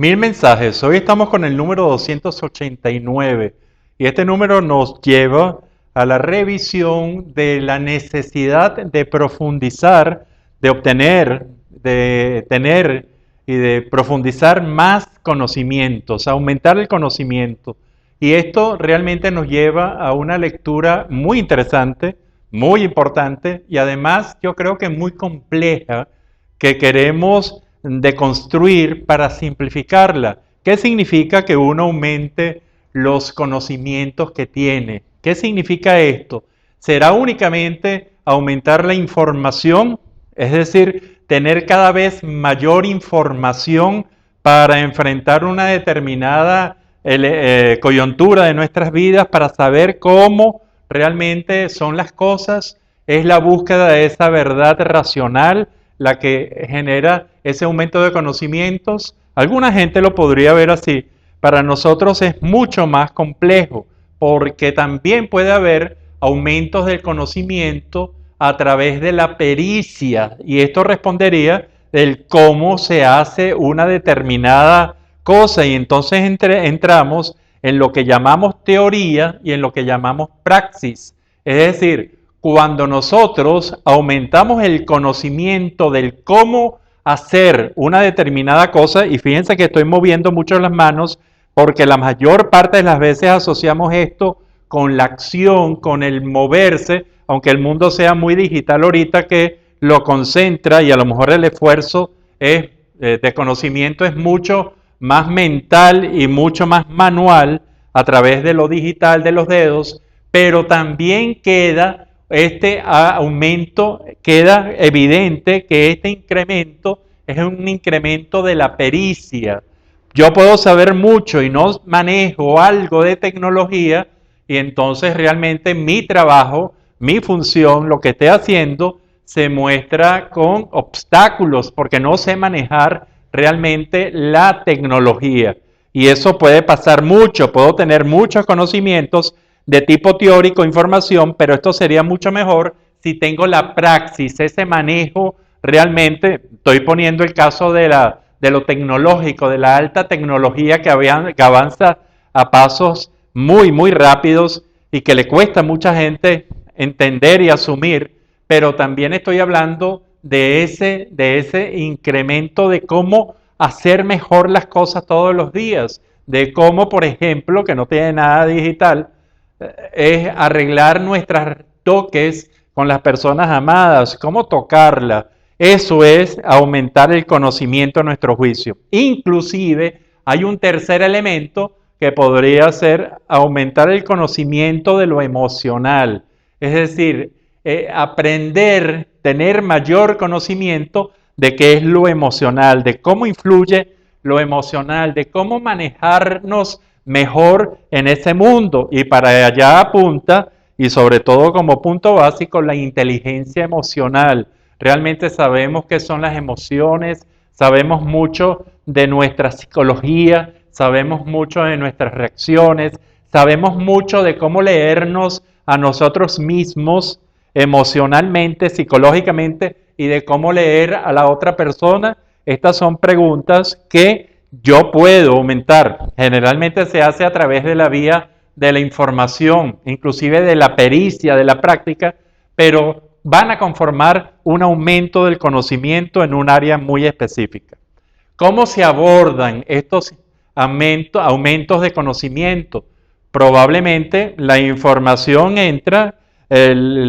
Mil mensajes. Hoy estamos con el número 289 y este número nos lleva a la revisión de la necesidad de profundizar, de obtener, de tener y de profundizar más conocimientos, aumentar el conocimiento. Y esto realmente nos lleva a una lectura muy interesante, muy importante y además yo creo que muy compleja que queremos deconstruir para simplificarla. ¿Qué significa que uno aumente los conocimientos que tiene? ¿Qué significa esto? ¿Será únicamente aumentar la información? Es decir, tener cada vez mayor información para enfrentar una determinada coyuntura de nuestras vidas, para saber cómo realmente son las cosas. Es la búsqueda de esa verdad racional la que genera ese aumento de conocimientos. Alguna gente lo podría ver así. Para nosotros es mucho más complejo, porque también puede haber aumentos del conocimiento a través de la pericia, y esto respondería del cómo se hace una determinada cosa, y entonces entramos en lo que llamamos teoría y en lo que llamamos praxis. Es decir, cuando nosotros aumentamos el conocimiento del cómo hacer una determinada cosa, y fíjense que estoy moviendo mucho las manos, porque la mayor parte de las veces asociamos esto con la acción, con el moverse, aunque el mundo sea muy digital ahorita que lo concentra y a lo mejor el esfuerzo de conocimiento es mucho más mental y mucho más manual a través de lo digital de los dedos, pero también queda este aumento, queda evidente que este incremento es un incremento de la pericia. Yo puedo saber mucho y no manejo algo de tecnología, y entonces realmente mi trabajo, mi función, lo que esté haciendo, se muestra con obstáculos porque no sé manejar realmente la tecnología. Y eso puede pasar mucho, puedo tener muchos conocimientos de tipo teórico, información, pero esto sería mucho mejor si tengo la praxis, ese manejo realmente. Estoy poniendo el caso de lo tecnológico, de la alta tecnología que avanza a pasos muy rápidos y que le cuesta a mucha gente entender y asumir, pero también estoy hablando de ese incremento de cómo hacer mejor las cosas todos los días, de cómo, por ejemplo, que no tiene nada digital, es arreglar nuestros toques con las personas amadas, cómo tocarla. Eso es aumentar el conocimiento a nuestro juicio. Inclusive hay un tercer elemento que podría ser aumentar el conocimiento de lo emocional. Es decir, aprender, tener mayor conocimiento de qué es lo emocional, de cómo influye lo emocional, de cómo manejarnos mejor en ese mundo. Y para allá apunta, y sobre todo como punto básico, la inteligencia emocional. Realmente sabemos qué son las emociones, sabemos mucho de nuestra psicología, sabemos mucho de nuestras reacciones, sabemos mucho de cómo leernos a nosotros mismos emocionalmente, psicológicamente, y de cómo leer a la otra persona. Estas son preguntas que yo puedo aumentar. Generalmente se hace a través de la vía de la información, inclusive de la pericia, de la práctica, pero van a conformar un aumento del conocimiento en un área muy específica. ¿Cómo se abordan estos aumentos de conocimiento? Probablemente la información entra, el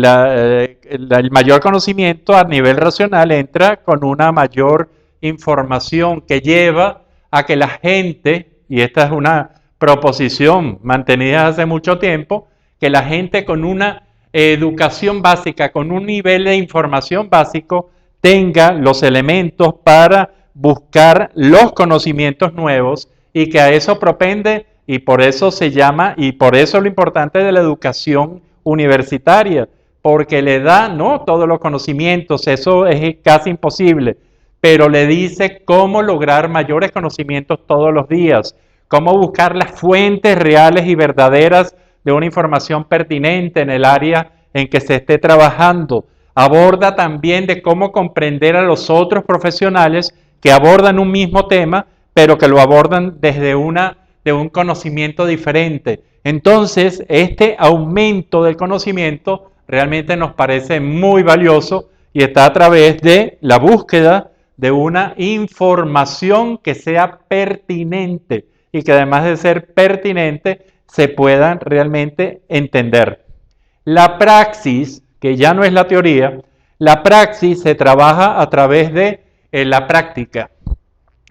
mayor conocimiento a nivel racional entra con una mayor información que lleva a que la gente, y esta es una proposición mantenida hace mucho tiempo, que la gente con una educación básica, con un nivel de información básico, tenga los elementos para buscar los conocimientos nuevos, y que a eso propende, y por eso se llama, y por eso lo importante de la educación universitaria, porque le da no todos los conocimientos, eso es casi imposible, pero le dice cómo lograr mayores conocimientos todos los días, cómo buscar las fuentes reales y verdaderas de una información pertinente en el área en que se esté trabajando. Aborda también de cómo comprender a los otros profesionales que abordan un mismo tema, pero que lo abordan desde un conocimiento diferente. Entonces, este aumento del conocimiento realmente nos parece muy valioso y está a través de la búsqueda de una información que sea pertinente y que además de ser pertinente, se puedan realmente entender. La praxis, que ya no es la teoría, la praxis se trabaja a través de la práctica.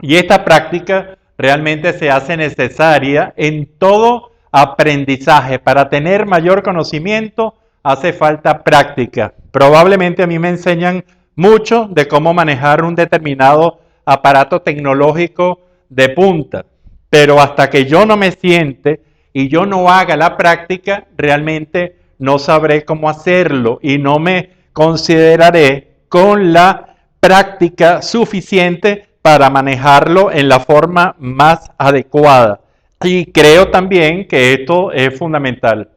Y esta práctica realmente se hace necesaria en todo aprendizaje. Para tener mayor conocimiento hace falta práctica. Probablemente a mí me enseñan mucho de cómo manejar un determinado aparato tecnológico de punta, pero hasta que yo no me siente y yo no haga la práctica, realmente no sabré cómo hacerlo y no me consideraré con la práctica suficiente para manejarlo en la forma más adecuada. Y creo también que esto es fundamental.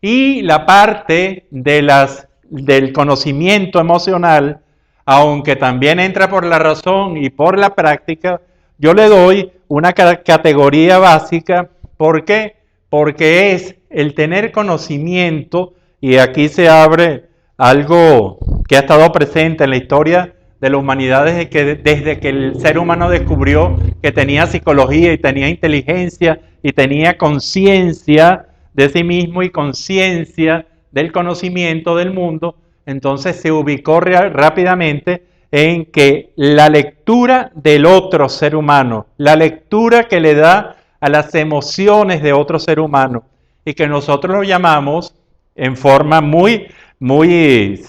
Y la parte del conocimiento emocional, aunque también entra por la razón y por la práctica, yo le doy una categoría básica. ¿Por qué? Porque es el tener conocimiento, y aquí se abre algo que ha estado presente en la historia de la humanidad desde que el ser humano descubrió que tenía psicología y tenía inteligencia y tenía conciencia de sí mismo y conciencia del conocimiento del mundo. Entonces se ubicó rápidamente en que la lectura del otro ser humano, la lectura que le da a las emociones de otro ser humano, y que nosotros lo llamamos en forma muy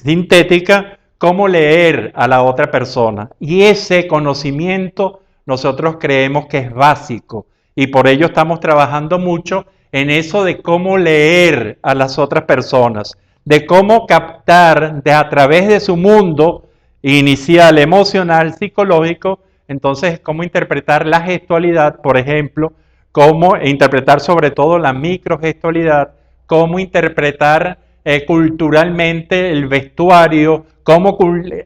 sintética, cómo leer a la otra persona. Y ese conocimiento nosotros creemos que es básico, y por ello estamos trabajando mucho en eso de cómo leer a las otras personas, de cómo captar a través de su mundo inicial, emocional, psicológico, entonces cómo interpretar la gestualidad, por ejemplo, cómo interpretar sobre todo la microgestualidad, cómo interpretar culturalmente el vestuario,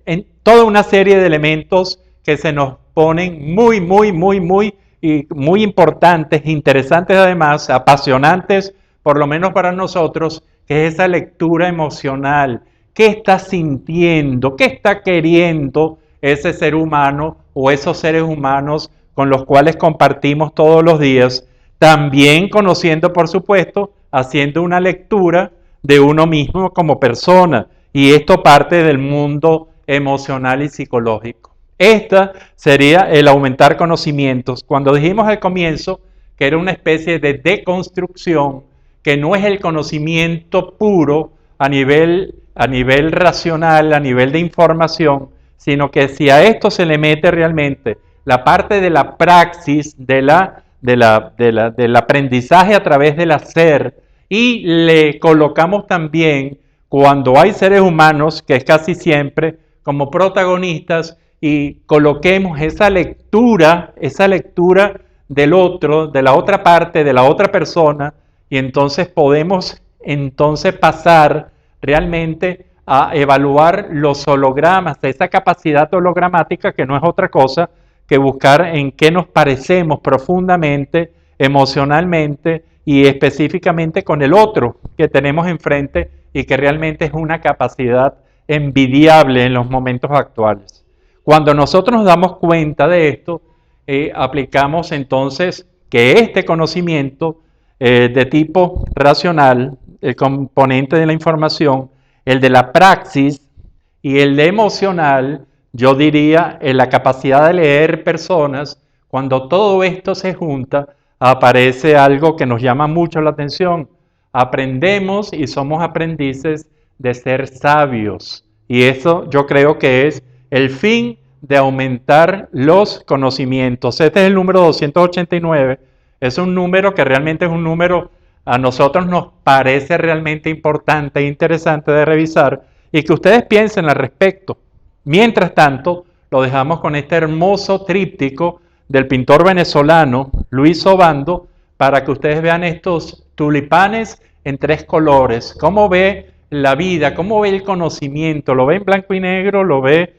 en toda una serie de elementos que se nos ponen muy importantes, interesantes además, apasionantes, por lo menos para nosotros, que es esa lectura emocional. ¿Qué está sintiendo? ¿Qué está queriendo ese ser humano o esos seres humanos con los cuales compartimos todos los días? También conociendo, por supuesto, haciendo una lectura de uno mismo como persona. Y esto parte del mundo emocional y psicológico. Esta sería el aumentar conocimientos. Cuando dijimos al comienzo que era una especie de deconstrucción, que no es el conocimiento puro a nivel racional, a nivel de información, sino que si a esto se le mete realmente la parte de la praxis, del aprendizaje a través del hacer, y le colocamos también, cuando hay seres humanos, que es casi siempre, como protagonistas, y coloquemos esa lectura del otro, de la otra parte, de la otra persona, y entonces podemos pasar realmente a evaluar los hologramas, esa capacidad hologramática que no es otra cosa que buscar en qué nos parecemos profundamente, emocionalmente y específicamente con el otro que tenemos enfrente, y que realmente es una capacidad envidiable en los momentos actuales. Cuando nosotros nos damos cuenta de esto, aplicamos entonces que este conocimiento de tipo racional, el componente de la información, el de la praxis y el de emocional, yo diría en la capacidad de leer personas, cuando todo esto se junta, aparece algo que nos llama mucho la atención. Aprendemos y somos aprendices de ser sabios. Y eso yo creo que es el fin de aumentar los conocimientos. Este es el número 289. Es un número que realmente es un número, a nosotros nos parece realmente importante e interesante de revisar y que ustedes piensen al respecto. Mientras tanto, lo dejamos con este hermoso tríptico del pintor venezolano Luis Obando para que ustedes vean estos tulipanes en tres colores. Cómo ve la vida, cómo ve el conocimiento. Lo ve en blanco y negro, lo ve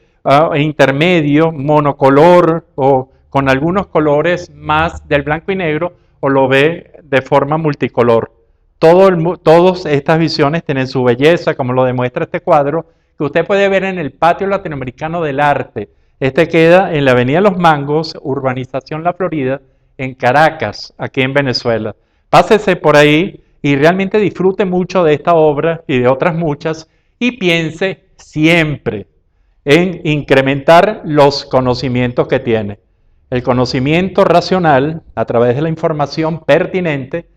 intermedio, monocolor o con algunos colores más del blanco y negro o lo ve de forma multicolor. Todas estas visiones tienen su belleza, como lo demuestra este cuadro, que usted puede ver en el Patio Latinoamericano del Arte. Este queda en la Avenida Los Mangos, Urbanización La Florida, en Caracas, aquí en Venezuela. Pásese por ahí y realmente disfrute mucho de esta obra y de otras muchas y piense siempre en incrementar los conocimientos que tiene. El conocimiento racional a través de la información pertinente,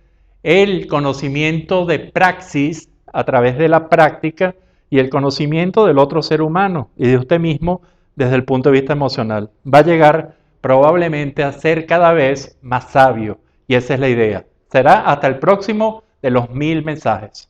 el conocimiento de praxis a través de la práctica y el conocimiento del otro ser humano y de usted mismo desde el punto de vista emocional. Va a llegar probablemente a ser cada vez más sabio y esa es la idea. Será hasta el próximo de los 1000 mensajes.